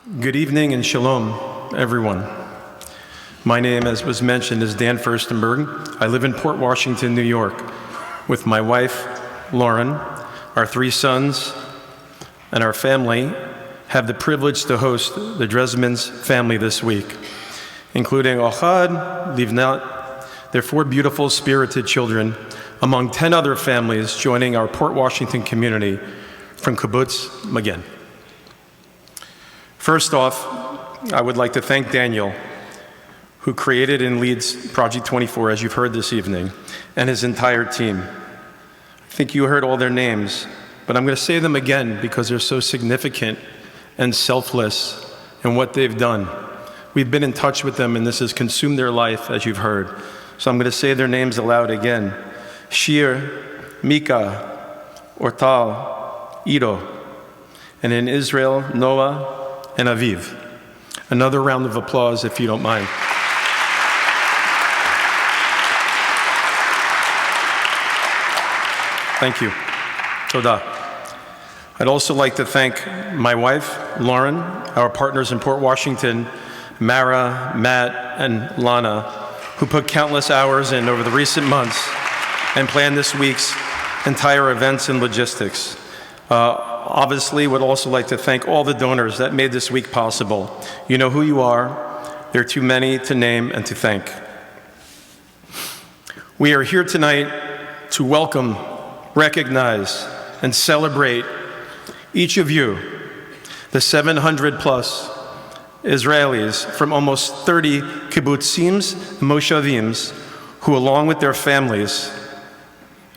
Good evening and shalom, everyone. My name, as was mentioned, is Dan Fursterberg. I live in Port Washington, New York, with my wife, Lauren. Our 3 sons and our family have the privilege to host the Dresmans family this week, including Ohad, Livnat, their 4 beautiful, spirited children, among 10 other families joining our Port Washington community from Kibbutz Magen. First off, I would like to thank Daniel, who created and leads Project 24, as you've heard this evening, and his entire team. I think you heard all their names, but I'm going to say them again because they're so significant and selfless in what they've done. We've been in touch with them, and this has consumed their life, as you've heard. So I'm going to say their names aloud again. Shir, Mika, Ortal, Ido, and in Israel, Noah, and Aviv. Another round of applause, if you don't mind. Thank you. Toda. I'd also like to thank my wife, Lauren, our partners in Port Washington, Mara, Matt, and Lana, who put countless hours in over the recent months and planned this week's entire events and logistics. Obviously, would also like to thank all the donors that made this week possible. You know who you are. There are too many to name and to thank. We are here tonight to welcome, recognize, and celebrate each of you, the 700 plus Israelis from almost 30 kibbutzim and moshavim who, along with their families,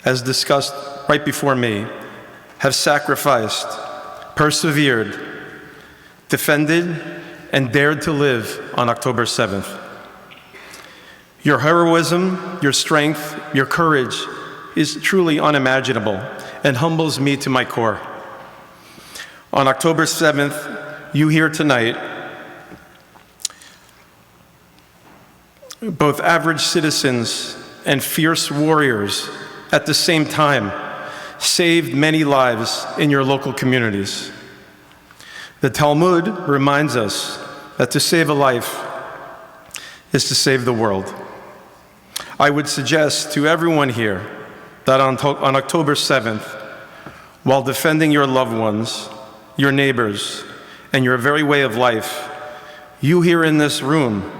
as discussed right before me, have sacrificed, persevered, defended, and dared to live on October 7th. Your heroism, your strength, your courage is truly unimaginable and humbles me to my core. On October 7th, you here tonight, both average citizens and fierce warriors at the same time, saved many lives in your local communities. The Talmud reminds us that to save a life is to save the world. I would suggest to everyone here that on October 7th, while defending your loved ones, your neighbors, and your very way of life, you here in this room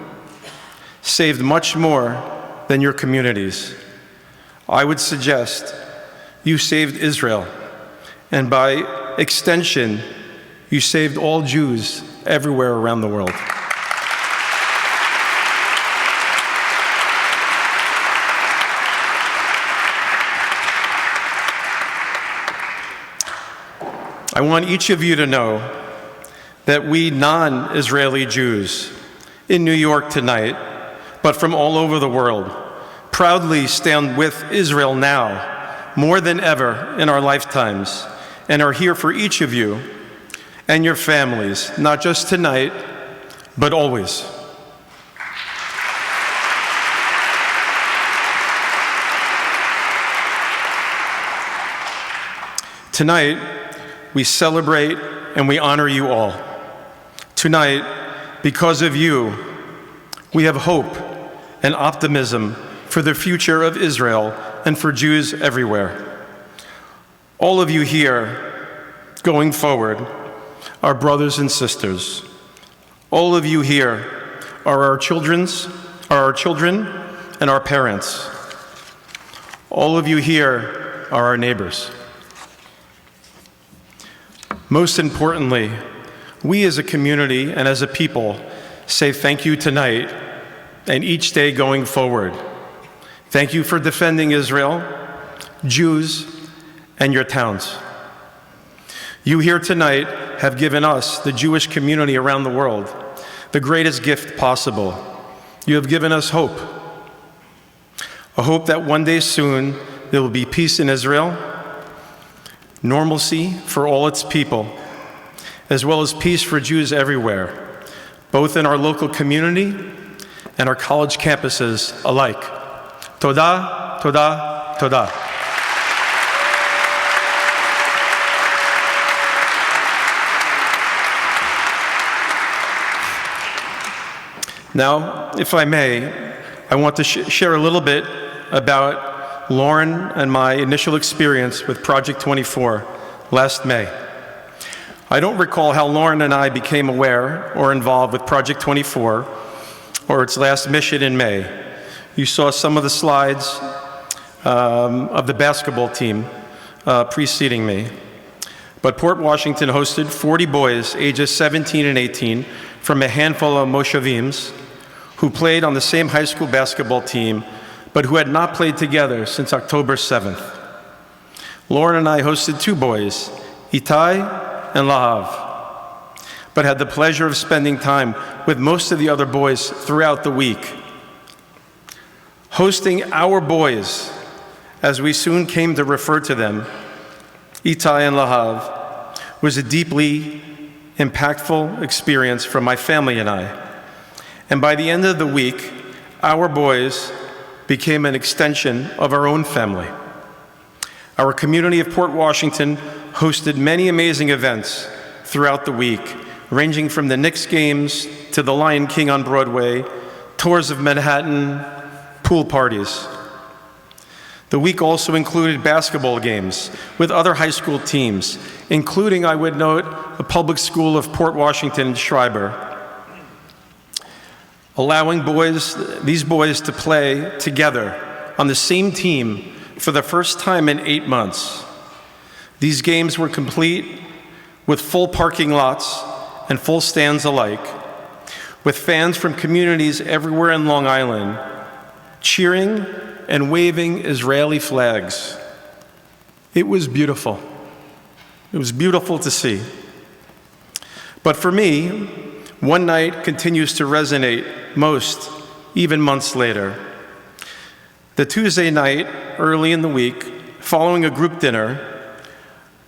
saved much more than your communities. I would suggest you saved Israel, and by extension, you saved all Jews everywhere around the world. I want each of you to know that we non-Israeli Jews in New York tonight, but from all over the world, proudly stand with Israel now, more than ever in our lifetimes, and are here for each of you and your families, not just tonight, but always. Tonight, we celebrate and we honor you all. Tonight, because of you, we have hope and optimism for the future of Israel and for Jews everywhere. All of you here, going forward, are brothers and sisters. All of you here are our children and our parents. All of you here are our neighbors. Most importantly, we as a community and as a people say thank you tonight and each day going forward. Thank you for defending Israel, Jews, and your towns. You here tonight have given us, the Jewish community around the world, the greatest gift possible. You have given us hope. A hope that one day soon there will be peace in Israel, normalcy for all its people, as well as peace for Jews everywhere, both in our local community and our college campuses alike. Toda, toda, toda. Now, if I may, I want to share a little bit about Lauren and my initial experience with Project 24 last May. I don't recall how Lauren and I became aware or involved with Project 24 or its last mission in May. You saw some of the slides of the basketball team preceding me. But Port Washington hosted 40 boys ages 17 and 18 from a handful of Moshevims who played on the same high school basketball team, but who had not played together since October 7th. Lauren and I hosted 2 boys, Itai and Lahav, but had the pleasure of spending time with most of the other boys throughout the week. Hosting our boys, as we soon came to refer to them, Itai and Lahav, was a deeply impactful experience for my family and I. And by the end of the week, our boys became an extension of our own family. Our community of Port Washington hosted many amazing events throughout the week, ranging from the Knicks games to the Lion King on Broadway, tours of Manhattan, pool parties. The week also included basketball games with other high school teams, including, I would note, the public school of Port Washington and Schreiber, allowing these boys to play together on the same team for the first time in 8 months. These games were complete with full parking lots and full stands alike, with fans from communities everywhere in Long Island cheering and waving Israeli flags. It was beautiful. It was beautiful to see. But for me, one night continues to resonate most, even months later. The Tuesday night, early in the week, following a group dinner,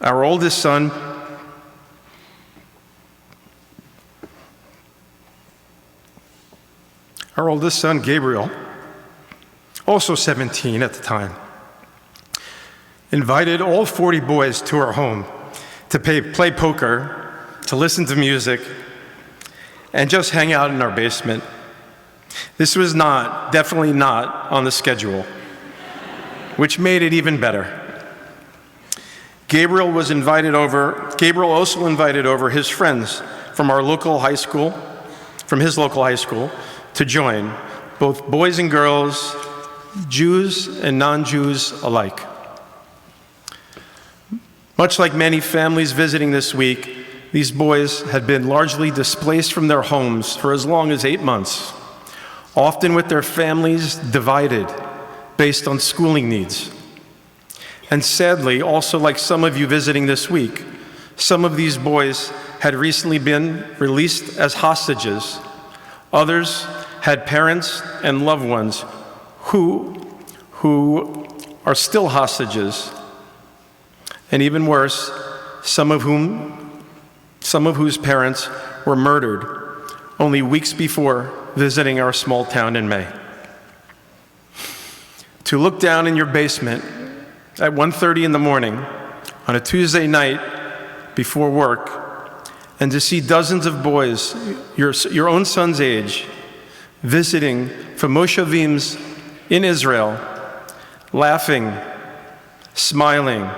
our oldest son, Gabriel, also 17 at the time, invited all 40 boys to our home to play poker, to listen to music, and just hang out in our basement. This was definitely not on the schedule, which made it even better. Gabriel also invited over his friends from his local high school to join, both boys and girls, Jews and non-Jews alike. Much like many families visiting this week, these boys had been largely displaced from their homes for as long as 8 months, often with their families divided based on schooling needs. And sadly, also like some of you visiting this week, some of these boys had recently been released as hostages. Others had parents and loved ones who are still hostages, and even worse, some of whose parents were murdered only weeks before visiting our small town in May. To look down in your basement at 1:30 in the morning on a Tuesday night before work and to see dozens of boys, your own son's age, visiting from Moshevims in Israel, laughing, smiling,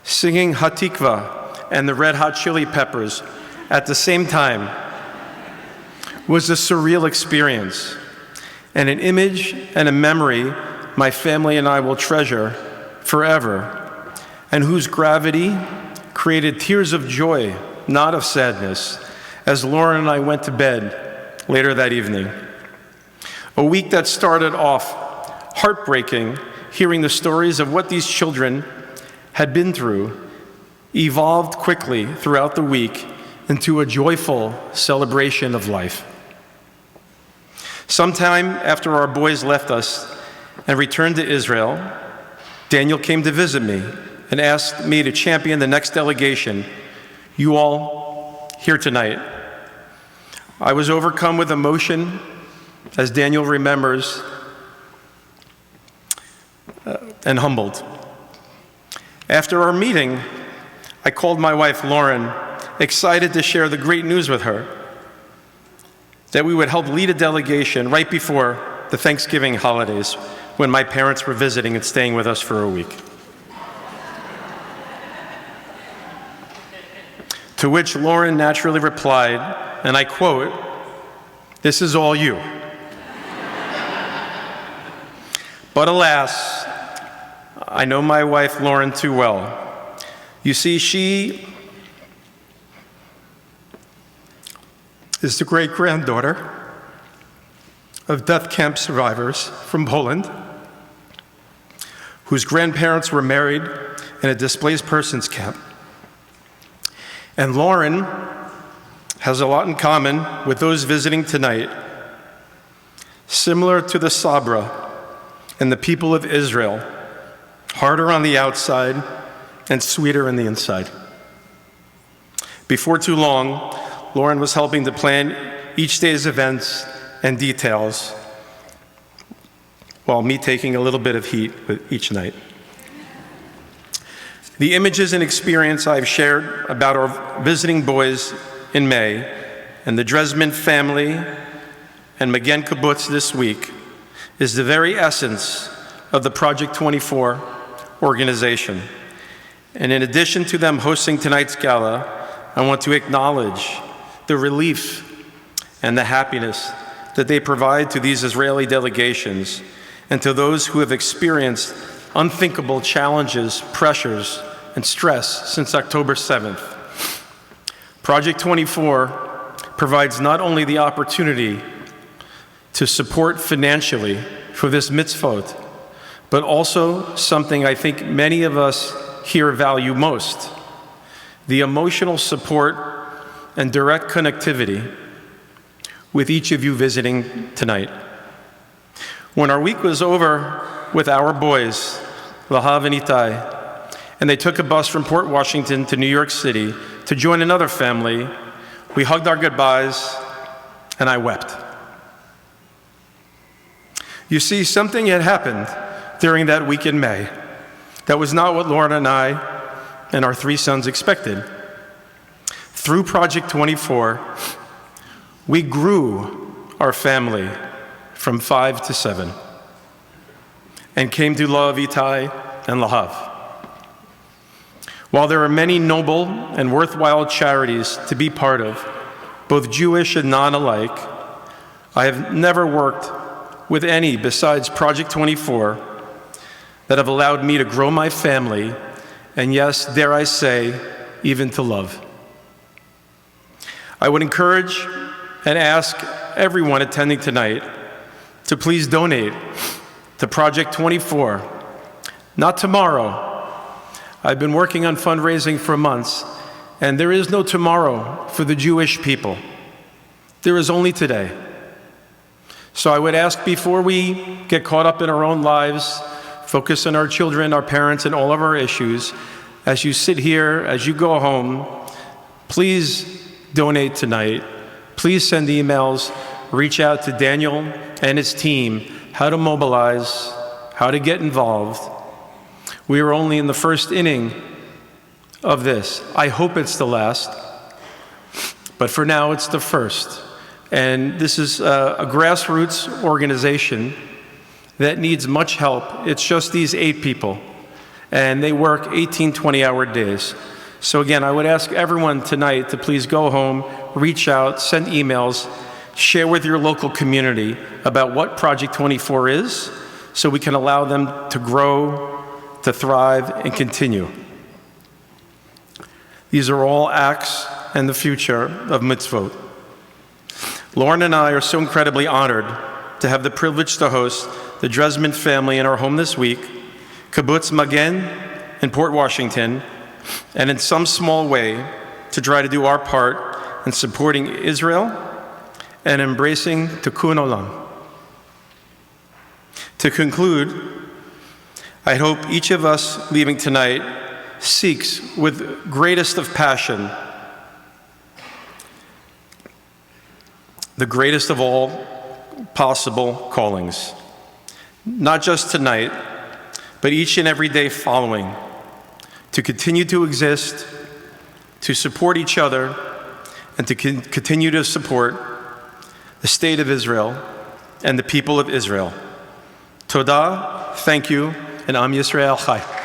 singing Hatikva and the Red Hot Chili Peppers at the same time was a surreal experience and an image and a memory my family and I will treasure forever, and whose gravity created tears of joy, not of sadness, as Lauren and I went to bed later that evening. A week that started off heartbreaking, hearing the stories of what these children had been through, evolved quickly throughout the week into a joyful celebration of life. Sometime after our boys left us and returned to Israel, Daniel came to visit me and asked me to champion the next delegation, you all here tonight. I was overcome with emotion, as Daniel remembers, and humbled. After our meeting, I called my wife, Lauren, excited to share the great news with her. that we would help lead a delegation right before the Thanksgiving holidays when my parents were visiting and staying with us for a week. To which Lauren naturally replied, and I quote, "This is all you." But alas, I know my wife Lauren too well. You see, she is the great-granddaughter of death camp survivors from Poland, whose grandparents were married in a displaced persons camp. And Lauren has a lot in common with those visiting tonight, similar to the Sabra and the people of Israel, harder on the outside and sweeter on the inside. Before too long, Lauren was helping to plan each day's events and details, while me taking a little bit of heat with each night. The images and experience I've shared about our visiting boys in May and the Dresman family and Magen Kibbutz this week is the very essence of the Project 24 organization. And in addition to them hosting tonight's gala, I want to acknowledge the relief and the happiness that they provide to these Israeli delegations and to those who have experienced unthinkable challenges, pressures, and stress since October 7th. Project 24 provides not only the opportunity to support financially for this mitzvot, but also something I think many of us here value most, the emotional support and direct connectivity with each of you visiting tonight. When our week was over with our boys, Lahav and Itai, and they took a bus from Port Washington to New York City to join another family, we hugged our goodbyes, and I wept. You see, something had happened during that week in May that was not what Lauren and I and our 3 sons expected. Through Project 24, we grew our family from 5 to 7 and came to love Itai and Lahav. While there are many noble and worthwhile charities to be part of, both Jewish and non-alike, I have never worked with any besides Project 24 that have allowed me to grow my family, and yes, dare I say, even to love. I would encourage and ask everyone attending tonight to please donate to Project 24. Not tomorrow. I've been working on fundraising for months, and there is no tomorrow for the Jewish people. There is only today. So I would ask, before we get caught up in our own lives, focus on our children, our parents, and all of our issues, as you sit here, as you go home, please donate tonight. Please send emails, reach out to Daniel and his team, how to mobilize, how to get involved. We are only in the first inning of this. I hope it's the last, but for now it's the first. And this is a grassroots organization that needs much help. It's just these 8 people, and they work 18, 20-hour days. So again, I would ask everyone tonight to please go home, reach out, send emails, share with your local community about what Project 24 is, so we can allow them to grow, to thrive, and continue. These are all acts and the future of mitzvot. Lauren and I are so incredibly honored to have the privilege to host the Dresman family in our home this week, Kibbutz Magen in Port Washington, and in some small way to try to do our part in supporting Israel and embracing Tikkun Olam. To conclude, I hope each of us leaving tonight seeks with greatest of passion the greatest of all possible callings, not just tonight, but each and every day following, to continue to exist, to support each other, and to continue to support the state of Israel, and the people of Israel. Todah, thank you, and Am Yisrael Chai.